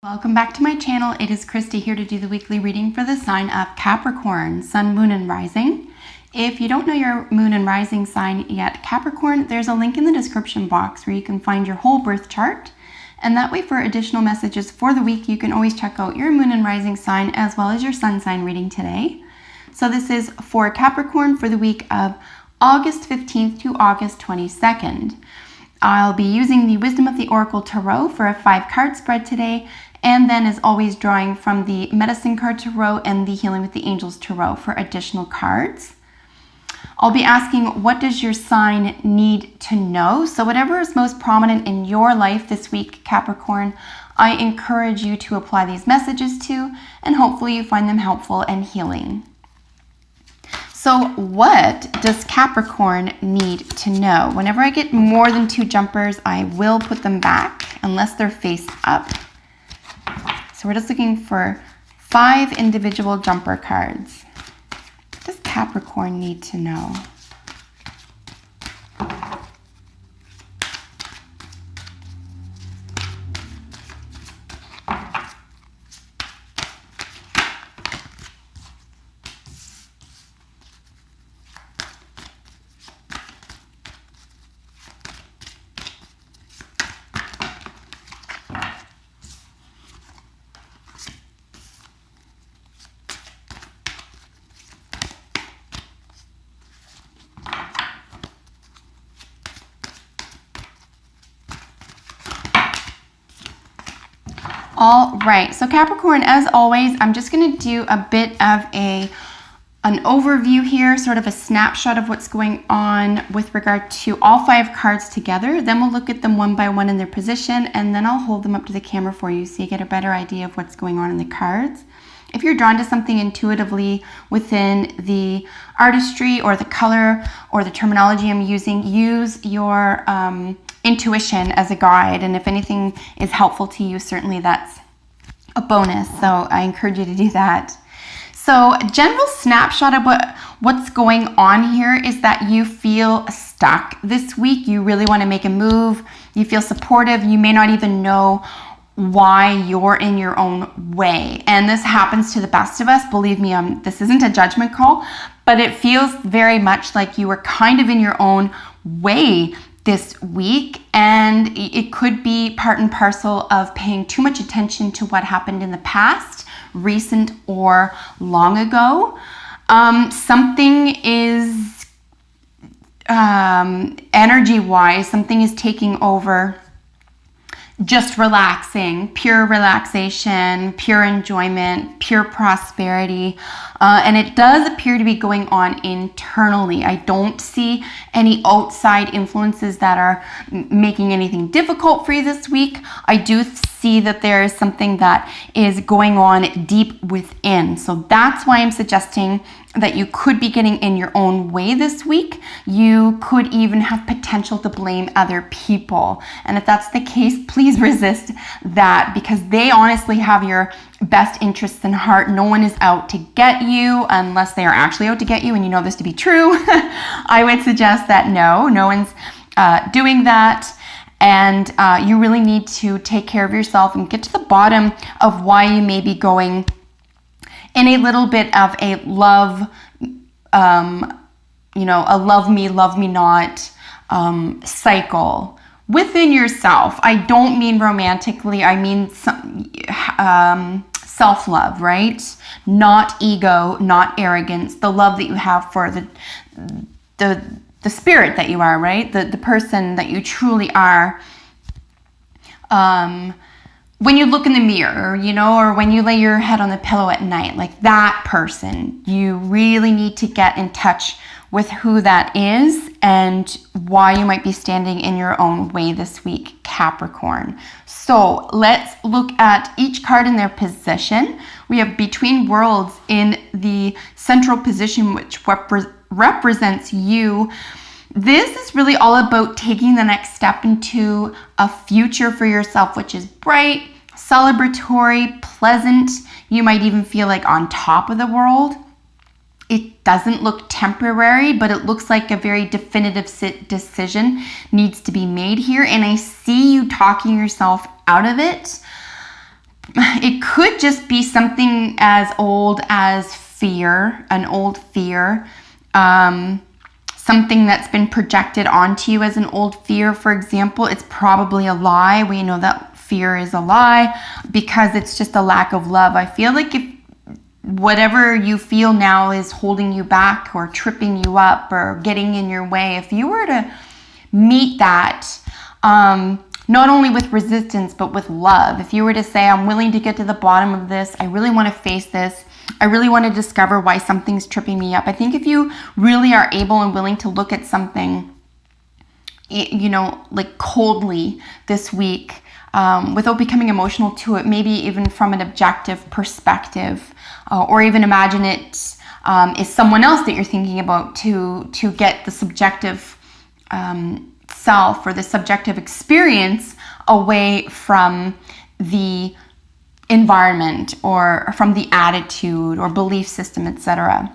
Welcome back to my channel. It is Christy here to do the weekly reading for the sign of Capricorn, Sun, Moon, and Rising. If you don't know your Moon and Rising sign yet, Capricorn, there's a link in the description box where you can find your whole birth chart. And that way, for additional messages for the week, you can always check out your Moon and Rising sign as well as your Sun sign reading today. So this is for Capricorn for the week of August 15th to August 22nd. I'll be using the Wisdom of the Oracle Tarot for a 5-card spread today, and then as always drawing from the Medicine Card Tarot and the Healing with the Angels Tarot for additional cards. I'll be asking, what does your sign need to know? So whatever is most prominent in your life this week, Capricorn, I encourage you to apply these messages to, and hopefully you find them helpful and healing. So what does Capricorn need to know? Whenever I get more than 2 jumpers, I will put them back unless they're face up. So we're just looking for 5 individual jumper cards. What does Capricorn need to know? All right, so Capricorn, as always, I'm just going to do a bit of an overview here, sort of a snapshot of what's going on with regard to all 5 cards together. Then we'll look at them one by one in their position, and then I'll hold them up to the camera for you so you get a better idea of what's going on in the cards. If you're drawn to something intuitively within the artistry or the color or the terminology I'm using, use your intuition as a guide, and if anything is helpful to you, certainly that's a bonus, so I encourage you to do that. So a general snapshot of what's going on here is that you feel stuck this week. You really want to make a move. You feel supportive. You may not even know why you're in your own way, and this happens to the best of us. Believe me, this isn't a judgment call, but it feels very much like you were kind of in your own way this week, and it could be part and parcel of paying too much attention to what happened in the past, recent or long ago. Something is energy-wise, something is taking over. Just relaxing, pure relaxation, pure enjoyment, pure prosperity. And it does appear to be going on internally. I don't see any outside influences that are making anything difficult for you this week. I do see that there is something that is going on deep within. So that's why I'm suggesting that you could be getting in your own way this week. You could even have potential to blame other people. And if that's the case, please resist that, because they honestly have your best interests in heart. No one is out to get you unless they are actually out to get you, and you know this to be true. I would suggest that no one's doing that. And you really need to take care of yourself and get to the bottom of why you may be going in a little bit of a love, a love me not cycle within yourself. I don't mean romantically, I mean self-love, right? Not ego, not arrogance, the love that you have for the spirit that you are, right? The person that you truly are. When you look in the mirror, or when you lay your head on the pillow at night, like that person, you really need to get in touch with who that is and why you might be standing in your own way this week, Capricorn. So let's look at each card in their position. We have Between Worlds in the central position, which represents you. This is really all about taking the next step into a future for yourself, which is bright, celebratory, pleasant. You might even feel like on top of the world. It doesn't look temporary, but it looks like a very definitive decision needs to be made here. And I see you talking yourself out of it. it could just be something as old as fear, an old fear, something that's been projected onto you as an old fear. For example, it's probably a lie. We know that fear is a lie because it's just a lack of love. I feel like if whatever you feel now is holding you back or tripping you up or getting in your way, if you were to meet that, not only with resistance, but with love, if you were to say, I'm willing to get to the bottom of this, I really want to face this, I really want to discover why something's tripping me up. I think if you really are able and willing to look at something, like coldly this week, without becoming emotional to it, maybe even from an objective perspective, or even imagine it is someone else that you're thinking about to get the subjective self or the subjective experience away from the environment or from the attitude or belief system, etc.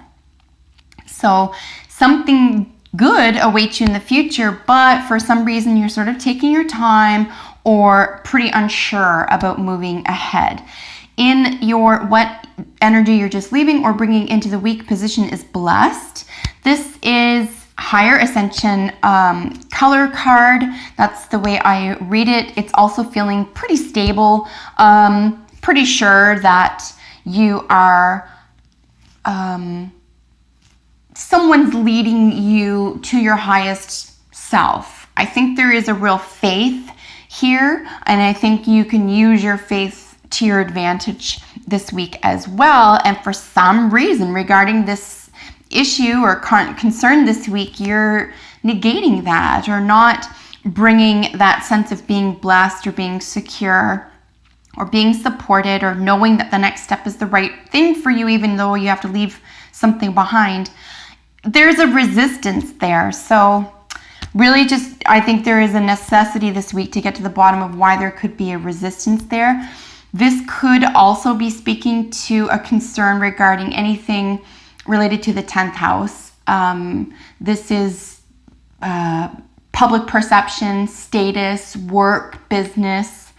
So something good awaits you in the future, but for some reason you're sort of taking your time or pretty unsure about moving ahead. In your what energy you're just leaving or bringing into the week position is blessed. This is higher ascension color card. That's the way I read it. It's also feeling pretty stable, pretty sure that you are someone's leading you to your highest self. I think there is a real faith here, and I think you can use your faith to your advantage this week as well. And for some reason regarding this issue or concern this week, you're negating that or not bringing that sense of being blessed or being secure or being supported or knowing that the next step is the right thing for you, even though you have to leave something behind. There's a resistance there. So really just, I think there is a necessity this week to get to the bottom of why there could be a resistance there. This could also be speaking to a concern regarding anything related to the 10th house. This is public perception, status, work, business,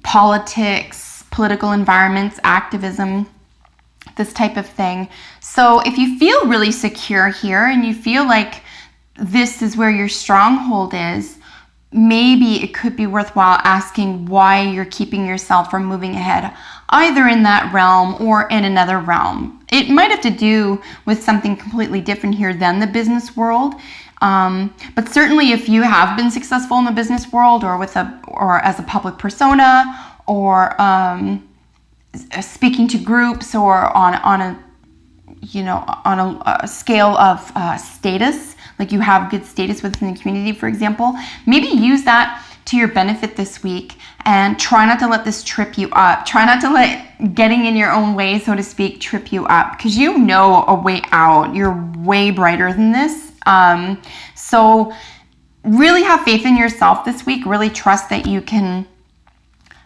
politics, political environments, activism, this type of thing. So if you feel really secure here and you feel like this is where your stronghold is, maybe it could be worthwhile asking why you're keeping yourself from moving ahead, either in that realm or in another realm. It might have to do with something completely different here than the business world. But certainly if you have been successful in the business world or as a public persona or speaking to groups or on a scale of status, like you have good status within the community, for example, maybe use that to your benefit this week and try not to let this trip you up. Try not to let getting in your own way, so to speak, trip you up, because you know a way out. You're way brighter than this. So really have faith in yourself this week. Really trust that you can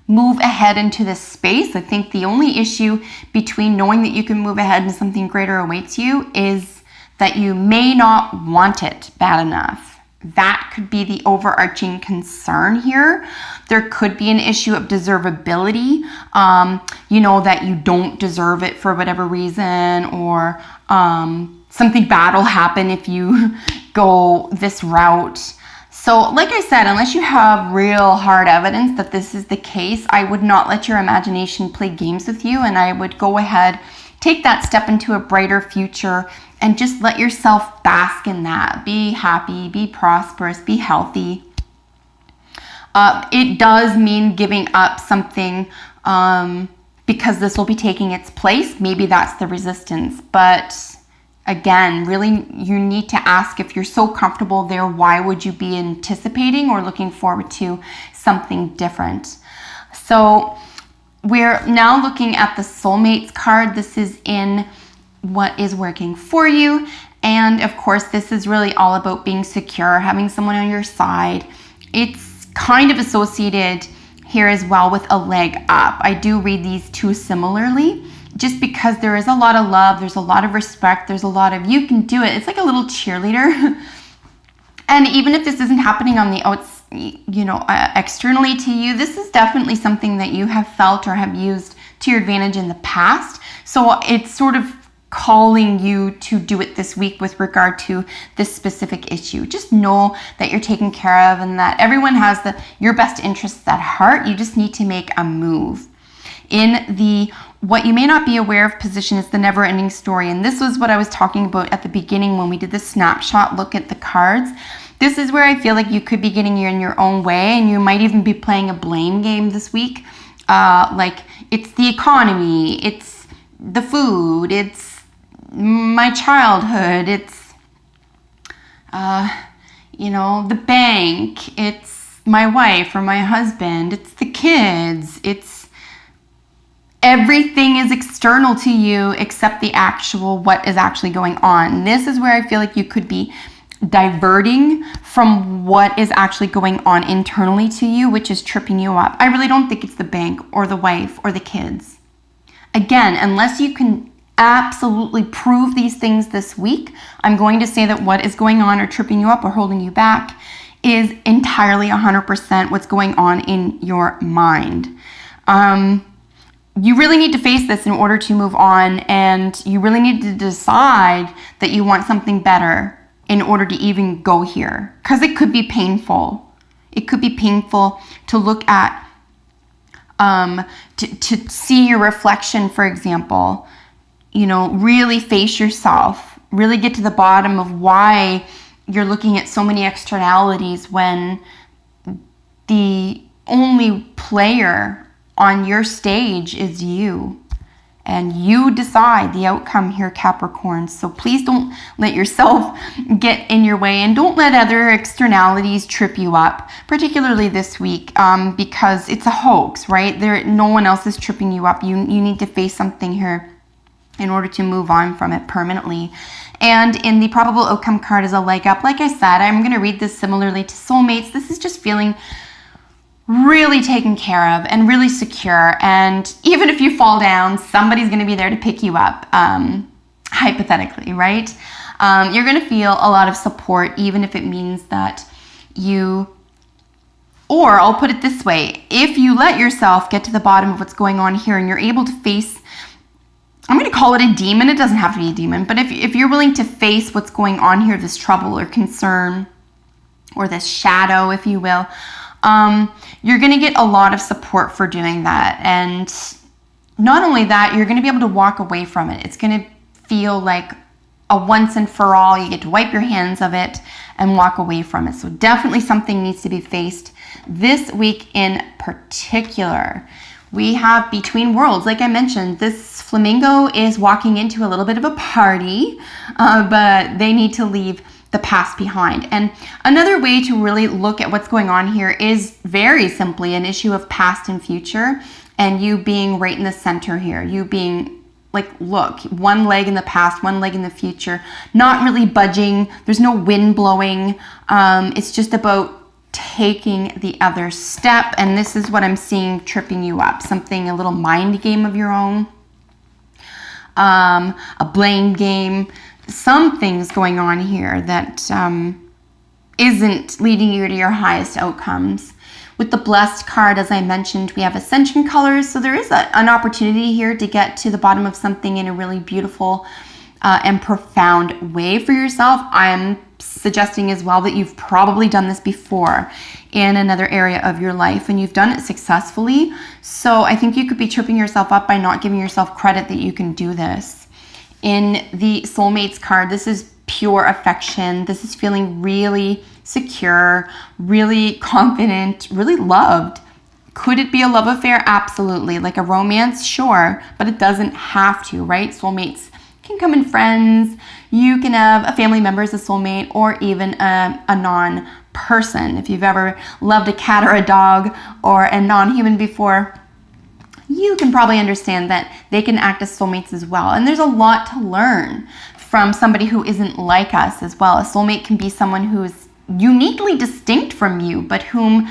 move ahead into this space. I think the only issue between knowing that you can move ahead and something greater awaits you is that you may not want it bad enough. That could be the overarching concern here. There could be an issue of deservability, that you don't deserve it for whatever reason, or something bad will happen if you go this route. So like I said, unless you have real hard evidence that this is the case, I would not let your imagination play games with you, and I would go ahead, take that step into a brighter future, and just let yourself bask in that. Be happy, be prosperous, be healthy. It does mean giving up something because this will be taking its place. Maybe that's the resistance. But again, really, you need to ask, if you're so comfortable there, why would you be anticipating or looking forward to something different? So we're now looking at the Soulmates card. This is in what is working for you. And of course, this is really all about being secure, having someone on your side. It's kind of associated here as well with a leg up. I do read these two similarly, just because there is a lot of love, there's a lot of respect, there's a lot of you can do it. It's like a little cheerleader. And even if this isn't happening on the externally to you. This is definitely something that you have felt or have used to your advantage in the past. So it's sort of calling you to do it this week with regard to this specific issue. Just know that you're taken care of and that everyone has your best interests at heart. You just need to make a move. In the what you may not be aware of position is the never-ending story. And this was what I was talking about at the beginning when we did the snapshot look at the cards. This is where I feel like you could be getting in your own way, and you might even be playing a blame game this week. Like it's the economy, it's the food, it's my childhood, it's the bank, it's my wife or my husband, it's the kids, it's everything is external to you except what is actually going on. This is where I feel like you could be diverting from what is actually going on internally to you, which is tripping you up. I really don't think it's the bank or the wife or the kids. Again, unless you can absolutely prove these things this week, I'm going to say that what is going on or tripping you up or holding you back is entirely 100% what's going on in your mind. You really need to face this in order to move on, and you really need to decide that you want something better in order to even go here, because it could be painful. It could be painful to look at, to see your reflection, for example, really face yourself, really get to the bottom of why you're looking at so many externalities when the only player on your stage is you. And you decide the outcome here, Capricorn. So please don't let yourself get in your way, and don't let other externalities trip you up, particularly this week, because it's a hoax, right? No one else is tripping you up. You need to face something here in order to move on from it permanently. And in the probable outcome card is a leg up. Like I said, I'm going to read this similarly to soulmates. This is just feeling really taken care of and really secure. And even if you fall down, somebody's going to be there to pick you up, hypothetically, right? You're going to feel a lot of support, even if it means that or I'll put it this way, if you let yourself get to the bottom of what's going on here and you're able to face, I'm going to call it a demon. It doesn't have to be a demon, but if you're willing to face what's going on here, this trouble or concern or this shadow, if you will, you're going to get a lot of support for doing that. And not only that, you're going to be able to walk away from it. It's going to feel like a once and for all. You get to wipe your hands of it and walk away from it. So definitely something needs to be faced this week in particular. We have between worlds. Like I mentioned, this flamingo is walking into a little bit of a party, but they need to leave the past behind. And another way to really look at what's going on here is very simply an issue of past and future, and you being right in the center here. You being like, look, one leg in the past, one leg in the future, not really budging. There's no wind blowing. It's just about taking the other step. And this is what I'm seeing tripping you up. Something, a little mind game of your own, a blame game. Something's going on here that isn't leading you to your highest outcomes. With the blessed card, as I mentioned, we have ascension colors. So there is an opportunity here to get to the bottom of something in a really beautiful and profound way for yourself. I'm suggesting as well that you've probably done this before in another area of your life and you've done it successfully. So I think you could be tripping yourself up by not giving yourself credit that you can do this. In the soulmates card, this is pure affection. This is feeling really secure, really confident, really loved. Could it be a love affair? Absolutely. Like a romance? Sure. But it doesn't have to, right? Soulmates can come in friends. You can have a family member as a soulmate, or even a non-person. If you've ever loved a cat or a dog or a non-human before, you can probably understand that they can act as soulmates as well. And there's a lot to learn from somebody who isn't like us as well. A soulmate can be someone who is uniquely distinct from you, but whom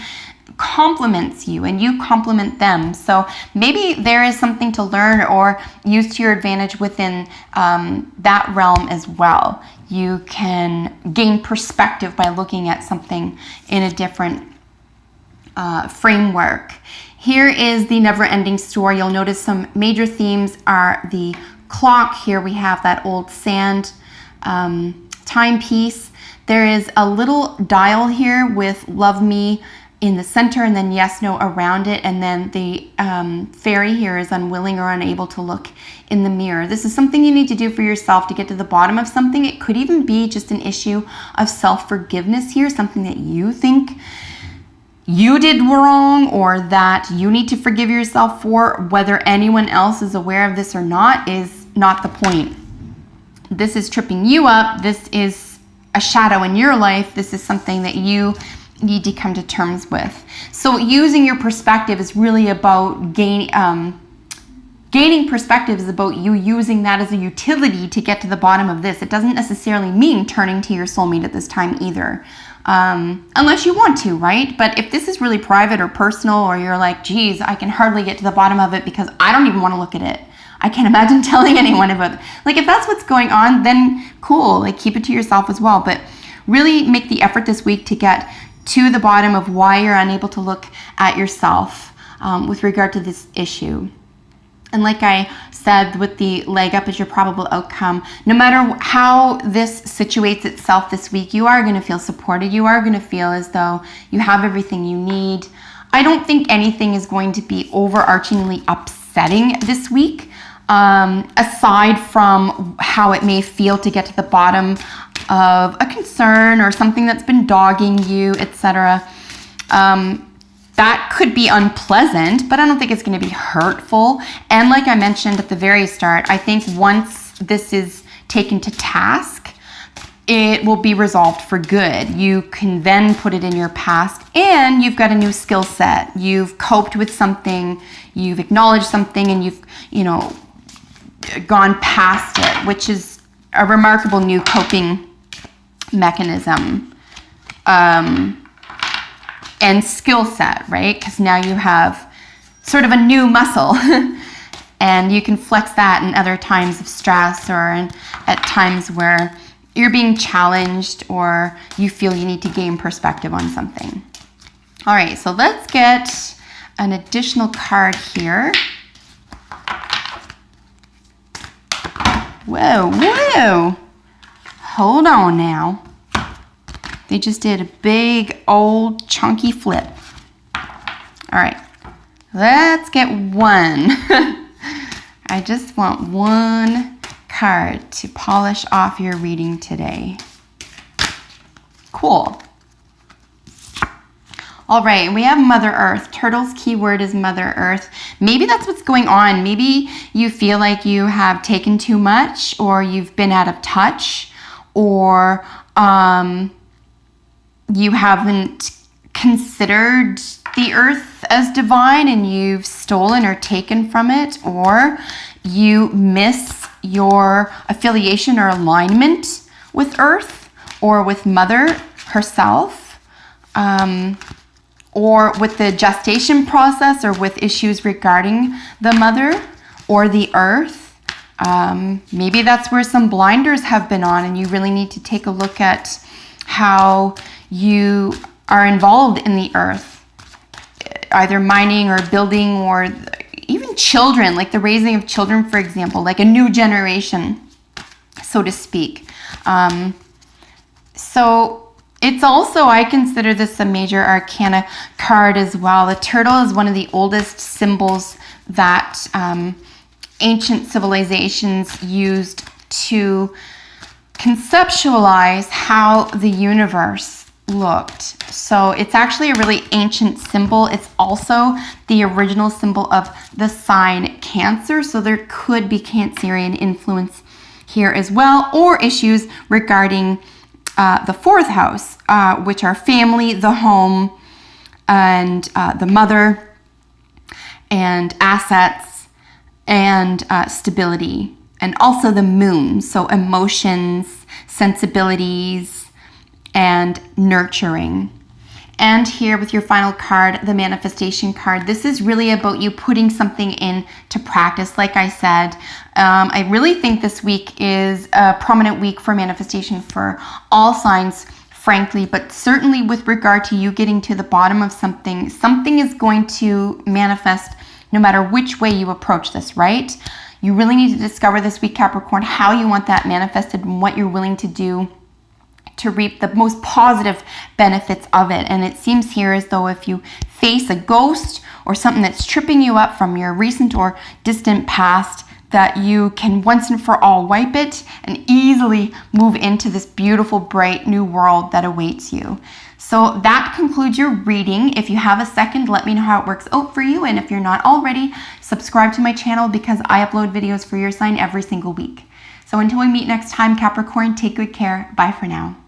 complements you and you complement them. So maybe there is something to learn or use to your advantage within that realm as well. You can gain perspective by looking at something in a different framework. Here is the never-ending story. You'll notice some major themes are the clock. Here we have that old sand timepiece. There is a little dial here with love me in the center and then yes, no around it. And then the fairy here is unwilling or unable to look in the mirror. This is something you need to do for yourself to get to the bottom of something. It could even be just an issue of self-forgiveness here, something that you think you did wrong or that you need to forgive yourself for. Whether anyone else is aware of this or not is not the point. This is tripping you up. This is a shadow in your life. This is something that you need to come to terms with. So using your perspective is really about gaining perspective is about you using that as a utility to get to the bottom of this. It doesn't necessarily mean turning to your soulmate at this time either. Unless you want to, right? But if this is really private or personal, or you're like, geez, I can hardly get to the bottom of it because I don't even want to look at it. I can't imagine telling anyone about it. Like, if that's what's going on, then cool, like keep it to yourself as well. But really make the effort this week to get to the bottom of why you're unable to look at yourself with regard to this issue. And like I said, with the leg up as your probable outcome, no matter how this situates itself this week, you are going to feel supported. You are going to feel as though you have everything you need. I don't think anything is going to be overarchingly upsetting this week, aside from how it may feel to get to the bottom of a concern or something that's been dogging you, etc. That could be unpleasant, but I don't think it's going to be hurtful. And like I mentioned at the very start, I think once this is taken to task, it will be resolved for good. You can then put it in your past and you've got a new skill set. You've coped with something, you've acknowledged something, and you've, gone past it, which is a remarkable new coping mechanism. And skill set, right? Because now you have sort of a new muscle and you can flex that in other times of stress or at times where you're being challenged or you feel you need to gain perspective on something. All right, so let's get an additional card here. Whoa. Hold on now. They just did a big old chunky flip. All right, let's get one. I just want one card to polish off your reading today. Cool. All right, we have Mother Earth. Turtle's keyword is Mother Earth. Maybe that's what's going on. Maybe you feel like you have taken too much, or you've been out of touch, or you haven't considered the earth as divine and you've stolen or taken from it, or you miss your affiliation or alignment with earth or with Mother herself, or with the gestation process, or with issues regarding the mother or the earth. Maybe that's where some blinders have been on and you really need to take a look at how you are involved in the earth, either mining or building, or even children, like the raising of children, for example, like a new generation, so to speak. So it's also, I consider this a major arcana card as well. The turtle is one of the oldest symbols that ancient civilizations used to conceptualize how the universe looked. So it's actually a really ancient symbol. It's also the original symbol of the sign Cancer. So there could be Cancerian influence here as well, or issues regarding the fourth house, which are family, the home, and the mother, and assets, and stability, and also the moon. So emotions, sensibilities, and nurturing. And here with your final card, the manifestation card, this is really about you putting something into practice. Like I said, I really think this week is a prominent week for manifestation for all signs frankly, but certainly with regard to you getting to the bottom of something, something is going to manifest no matter which way you approach this, right? You really need to discover this week, Capricorn, how you want that manifested and what you're willing to do to reap the most positive benefits of it. And it seems here as though if you face a ghost or something that's tripping you up from your recent or distant past, that you can once and for all wipe it and easily move into this beautiful, bright new world that awaits you. So that concludes your reading. If you have a second, let me know how it works out for you. And if you're not already, subscribe to my channel because I upload videos for your sign every single week. So until we meet next time, Capricorn, take good care. Bye for now.